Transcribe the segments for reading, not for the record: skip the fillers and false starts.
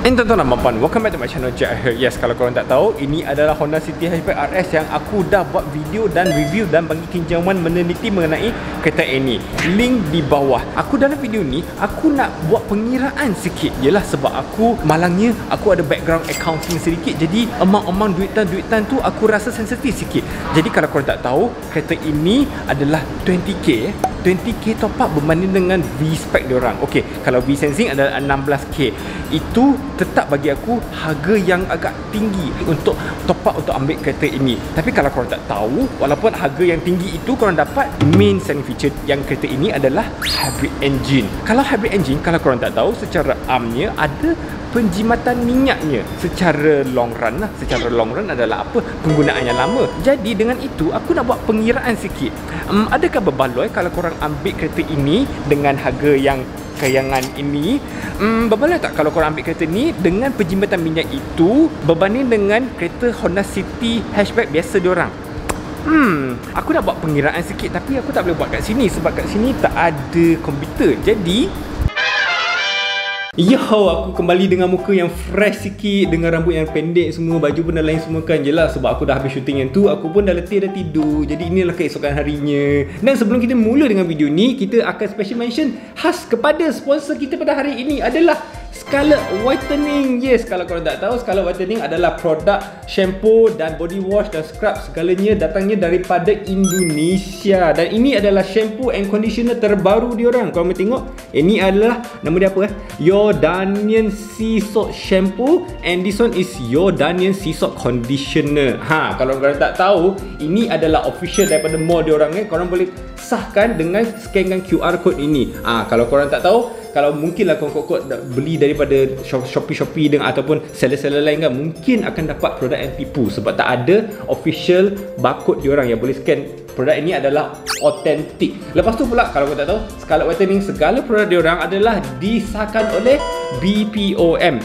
Tuan-tuan dan puan, welcome back to my channel Jack here. Yes, kalau korang tak tahu, ini adalah Honda City Hatchback RS yang aku dah buat video dan review dan bagi kinjaman meneliti mengenai kereta ini. Link di bawah. Aku dalam video ni, aku nak buat pengiraan sikit. Yelah sebab aku malangnya, aku ada background accounting sedikit. Jadi amount duitan tu aku rasa sensitif sikit. Jadi kalau korang tak tahu, kereta ini adalah 20k 20k top up berbanding dengan V-Spec diorang. Okey, kalau V-Sensing adalah 16k. Itu tetap bagi aku harga yang agak tinggi untuk top up untuk ambil kereta ini. Tapi kalau korang tak tahu, walaupun harga yang tinggi itu, korang dapat main selling feature yang kereta ini adalah hybrid engine. Kalau hybrid engine, kalau korang tak tahu, secara armnya ada penjimatan minyaknya secara long run lah. Secara long run adalah apa? Penggunaannya lama. Jadi dengan itu aku nak buat pengiraan sikit. Adakah berbaloi kalau korang ambil kereta ini dengan harga yang kayangan ini? Berbaloi tak kalau korang ambil kereta ni dengan penjimatan minyak itu berbanding dengan kereta Honda City Hatchback biasa diorang? Aku nak buat pengiraan sikit tapi aku tak boleh buat kat sini sebab kat sini tak ada komputer. Jadi yo, aku kembali dengan muka yang fresh sikit, dengan rambut yang pendek semua, baju pun dah lain semua kan. Jelas sebab aku dah habis syuting yang tu, aku pun dah letih, dah tidur. Jadi inilah keesokan harinya. Dan sebelum kita mula dengan video ni, kita akan special mention khas kepada sponsor kita pada hari ini adalah Scarlet Whitening. Yes, kalau korang tak tahu, Scarlet Whitening adalah produk shampoo dan body wash dan scrub segalanya datangnya daripada Indonesia. Dan ini adalah shampoo and conditioner terbaru diorang. Korang boleh tengok, ini adalah nama dia apa Jordanian Sea Salt Shampoo, and this one is Jordanian Sea Salt Conditioner. Kalau korang tak tahu, ini adalah official daripada mall diorang. Korang boleh sahkan dengan scankan QR code ini. Kalau korang tak tahu, kalau mungkinlah korang beli daripada Shopee dengan ataupun seller-seller lain kan, mungkin akan dapat produk yang tipu sebab tak ada official barcode diorang yang boleh scan. Produk ini adalah autentik. Lepas tu pula, kalau korang tak tahu, Scarlet Whitening segala produk diorang adalah disahkan oleh BPOM.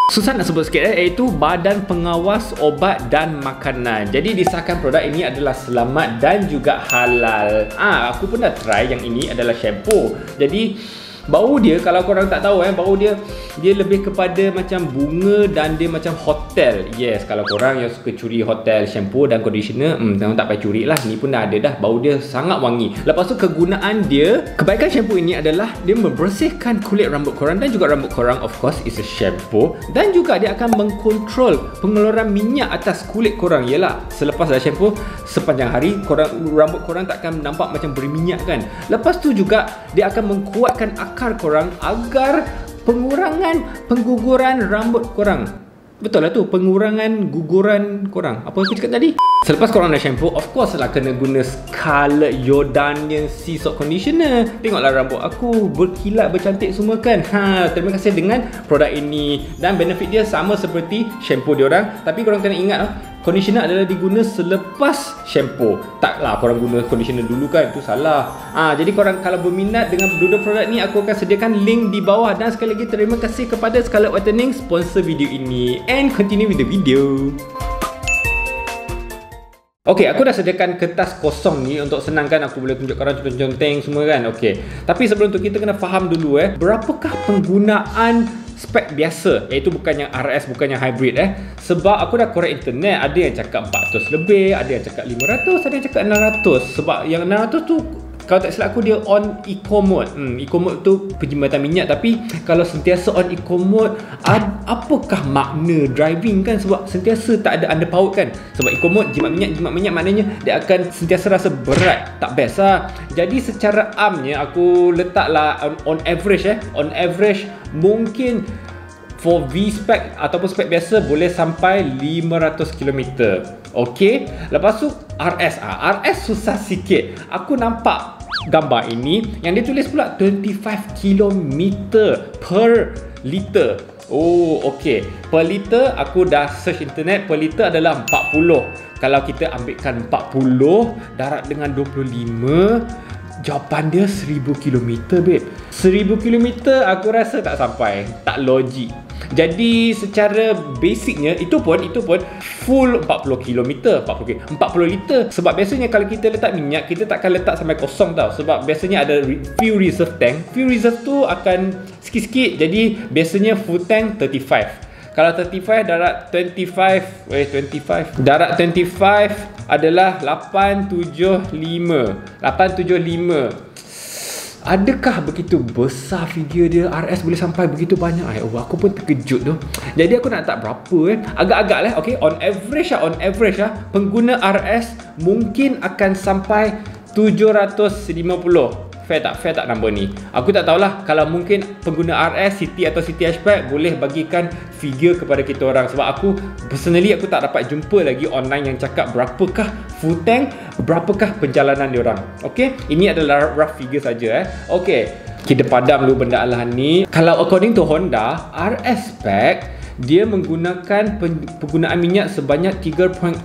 Susah nak sebut sikit iaitu Badan Pengawas Obat dan Makanan. Jadi disahkan produk ini adalah selamat dan juga halal. Aku pun dah try yang ini adalah shampoo. Jadi bau dia, kalau korang tak tahu bau dia lebih kepada macam bunga dan dia macam hotel. Yes, kalau korang yang suka curi hotel shampoo dan conditioner, jangan tak payah curi lah. Ni pun dah ada dah. Bau dia sangat wangi. Lepas tu kegunaan dia, kebaikan shampoo ini adalah dia membersihkan kulit rambut korang dan juga rambut korang. Of course, is a shampoo. Dan juga dia akan mengkontrol pengeluaran minyak atas kulit korang. Yelah, selepas dah shampoo, sepanjang hari rambut korang tak akan nampak macam berminyak kan. Lepas tu juga dia akan mengkuatkan akar korang agar pengurangan pengguguran rambut korang. Betul lah tu, pengurangan guguran korang. Apa aku cakap tadi? Selepas korang dah shampoo, of course lah kena guna Scarlet Jordanian Sea Salt Conditioner. Tengoklah rambut aku berkilat, bercantik semua kan. Terima kasih dengan produk ini. Dan benefit dia sama seperti shampoo diorang. Tapi korang kena ingat conditioner adalah diguna selepas shampoo. Taklah korang guna conditioner dulu kan, itu salah. Jadi korang kalau berminat dengan dua produk ni, aku akan sediakan link di bawah. Dan sekali lagi terima kasih kepada Scarlet Whitening sponsor video ini. And continue with the video. Okey, aku dah sediakan kertas kosong ni untuk senangkan aku boleh tunjuk korang conteng semua kan. Okey. Tapi sebelum tu kita kena faham dulu berapakah penggunaan spek biasa, iaitu bukan yang RS, bukan yang hybrid Sebab aku dah korek internet, ada yang cakap 400 lebih, ada yang cakap 500, ada yang cakap 600. Sebab yang 600 tu, kalau tak silap aku, dia on eco mode. Eco mode tu penjimatan minyak. Tapi kalau sentiasa on eco mode, apakah makna driving kan? Sebab sentiasa tak ada underpowered kan. Sebab eco mode jimat minyak maknanya dia akan sentiasa rasa berat. Tak best lah. Jadi secara armnya aku letaklah on average on average mungkin for V-Spec ataupun spek biasa boleh sampai 500 km. Okey. Lepas tu RS. RS susah sikit. Aku nampak gambar ini yang dia tulis pula 25 km per liter. Oh, okey. Per liter aku dah search internet, per liter adalah 40. Kalau kita ambilkan 40 darab dengan 25, jawapan dia 1000 km, babe. 1000 km aku rasa tak sampai. Tak logik. Jadi secara basicnya itu pun full 40 liter. Sebab biasanya kalau kita letak minyak, kita takkan letak sampai kosong tau. Sebab biasanya ada fuel reserve tank. Fuel reserve tu akan sikit-sikit. Jadi biasanya full tank 35. Kalau 35 darat 25 darat 25 adalah 875. Adakah begitu besar figure dia? RS boleh sampai begitu banyak? Aku pun terkejut tu. Jadi aku nak letak berapa agak-agak lah. Okay, on average pengguna RS mungkin akan sampai 750. Fair tak number ni? Aku tak tahulah. Kalau mungkin pengguna RS, City atau City Hatchback boleh bagikan figure kepada kita orang. Sebab aku personally aku tak dapat jumpa lagi online yang cakap berapakah full tank, berapakah perjalanan diorang. Okay, ini adalah rough figure saja. Okay, kita padam dulu benda alahan ni. Kalau according to Honda, RS spec dia menggunakan penggunaan minyak sebanyak 3.6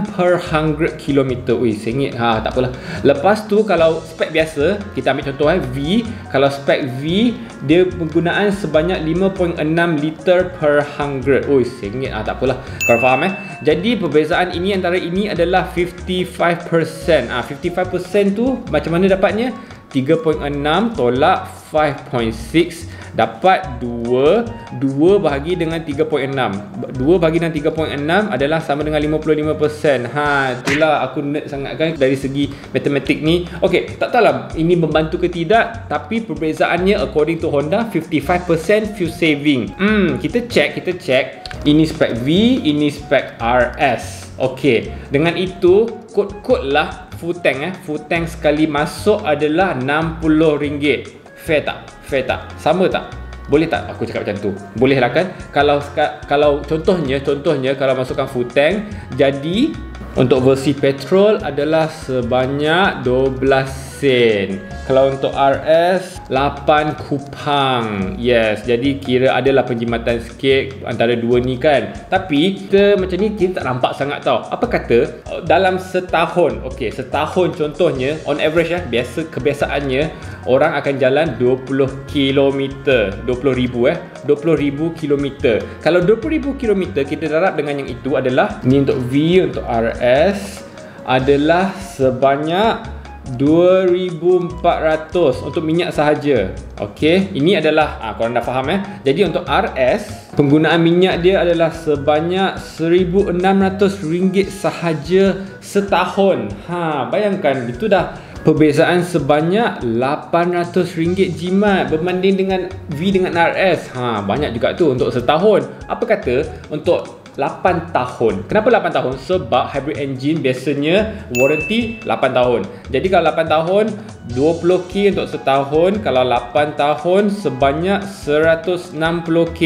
per 100 km. Sengit. Tak apalah. Lepas tu kalau spek biasa, kita ambil contoh V. Kalau spek V, dia penggunaan sebanyak 5.6 liter per 100. Sengit. Tak apalah. Korang faham Jadi perbezaan ini antara ini adalah 55%. 55% tu macam mana dapatnya? 3.6 tolak 5.6 dapat 2 bahagi dengan 3.6. 2 bahagi dengan 3.6 adalah sama dengan 55%. Itulah aku nerd sangat kan dari segi matematik ni. Okey, tak tahulah ini membantu ke tidak, tapi perbezaannya according to Honda 55% fuel saving. Kita check. Ini spek V, ini spek RS. Okey, dengan itu kod-kod lah full tank Full tank sekali masuk adalah RM60. Fair tak? Sama tak? Boleh tak aku cakap macam tu? Boleh lah kan? Kalau contohnya kalau masukkan full tank, jadi untuk versi petrol adalah sebanyak 12 sen. Kalau untuk RS 8 kupang. Yes, jadi kira adalah penjimatan sikit antara dua ni kan. Tapi kita macam ni kita tak nampak sangat tau. Apa kata dalam setahun, okey, setahun contohnya on average kebiasaannya orang akan jalan 20 km. 20,000 km. Kalau 20,000 km kita darab dengan yang itu adalah ni untuk V, untuk RS adalah sebanyak 2,400 untuk minyak sahaja. Okey, ini adalah korang dah faham Jadi untuk RS, penggunaan minyak dia adalah sebanyak RM1,600 sahaja setahun. Bayangkan itu dah perbezaan sebanyak RM800 jimat berbanding dengan V dengan RS. Banyak juga tu untuk setahun. Apa kata untuk 8 tahun. Kenapa 8 tahun? Sebab hybrid engine biasanya warranty 8 tahun. Jadi kalau 8 tahun 20k untuk setahun, kalau 8 tahun sebanyak 160k.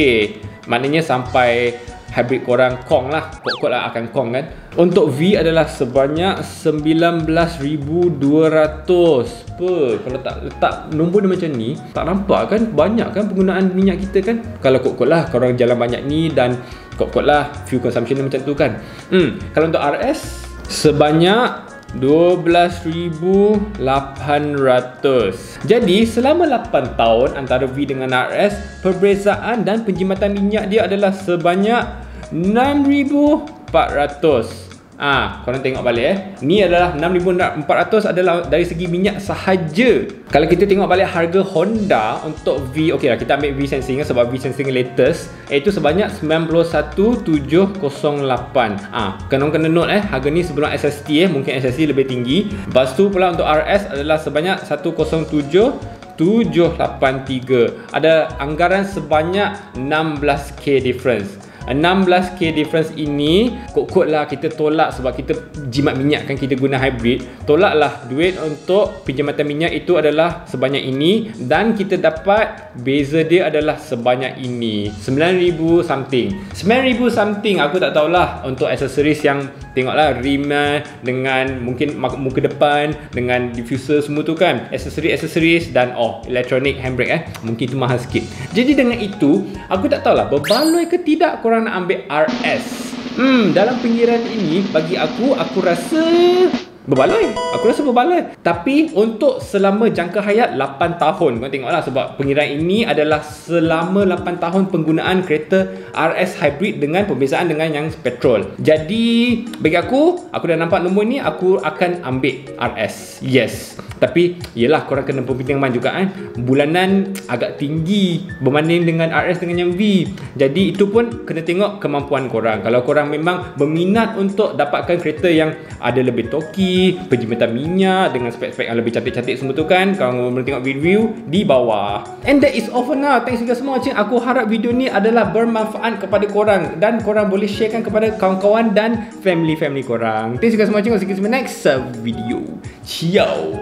Maknanya sampai hybrid korang kong lah. Pokok lah akan kong kan. Untuk V adalah sebanyak 19,200 per. Kalau tak letak nombor dia macam ni, tak nampak kan banyak kan penggunaan minyak kita kan. Kalau kot-kot lah korang jalan banyak ni dan kot-kot lah fuel consumption dia macam tu kan. Kalau untuk RS sebanyak 12,800. Jadi selama 8 tahun antara V dengan RS, perbezaan dan penjimatan minyak dia adalah sebanyak 6,400. Korang tengok balik Ni adalah 6,400 adalah dari segi minyak sahaja. Kalau kita tengok balik harga Honda untuk V, okey lah kita ambil V Sensing sebab V Sensing latest, iaitu sebanyak 91,708. Kena note harga ni sebelum SST mungkin SST lebih tinggi. Lepas tu pula untuk RS adalah sebanyak 107,783. Ada anggaran sebanyak 16k difference. 16k difference ini kot-kot lah kita tolak sebab kita jimat minyak kan, kita guna hybrid. Tolaklah duit untuk penjimatan minyak itu adalah sebanyak ini dan kita dapat beza dia adalah sebanyak ini, 9,000 something. 9,000 something. Aku tak tahulah untuk aksesoris yang tengoklah rim dengan mungkin muka depan dengan diffuser semua tu kan, aksesoris dan electronic handbrake mungkin itu mahal sikit. Jadi dengan itu aku tak tahulah berbaloi ke tidak korang nak ambil RS. Dalam pinggiran ini bagi aku rasa berbaloi. Aku rasa berbaloi. Tapi untuk selama jangka hayat 8 tahun, kau tengoklah, sebab pengiraan ini adalah selama 8 tahun penggunaan kereta RS hybrid dengan perbezaan dengan yang petrol. Jadi bagi aku dah nampak nombor ni, aku akan ambil RS. Yes. Tapi yelah, korang kena pertimbangkan juga kan. Bulanan agak tinggi berbanding dengan RS dengan yang V. Jadi itu pun kena tengok kemampuan korang. Kalau korang memang berminat untuk dapatkan kereta yang ada lebih toki, penjimatan minyak dengan spek-spek yang lebih cantik-cantik semua tu kan, korang boleh tengok review di bawah. And that is all for now. Thanks juga semua cik. Aku harap video ni adalah bermanfaat kepada korang dan korang boleh sharekan kepada kawan-kawan dan family-family korang. Thanks juga semua cik. See you in the next video. Ciao.